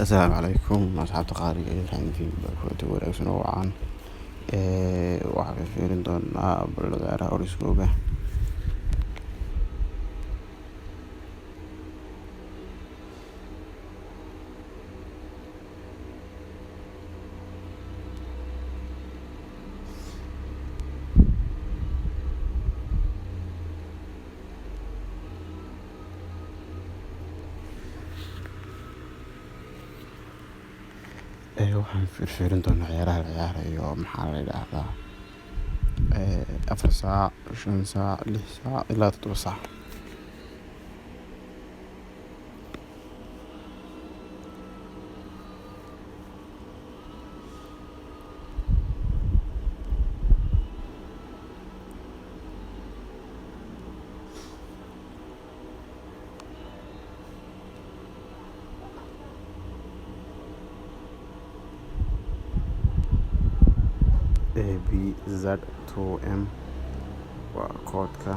السلام عليكم أصحابta qaaliga iyo waxaan kulanti wanaagsan oo wacan waxaan fiirin doonaa bal ciyaaraha oriskooga waxaan fiirin doonaa ciyaaraha la ciyaarayo maxaa la yidhaahdaa 4 saac 5 saac 6 saac ilaa 7 saac ABZ2M waa koodka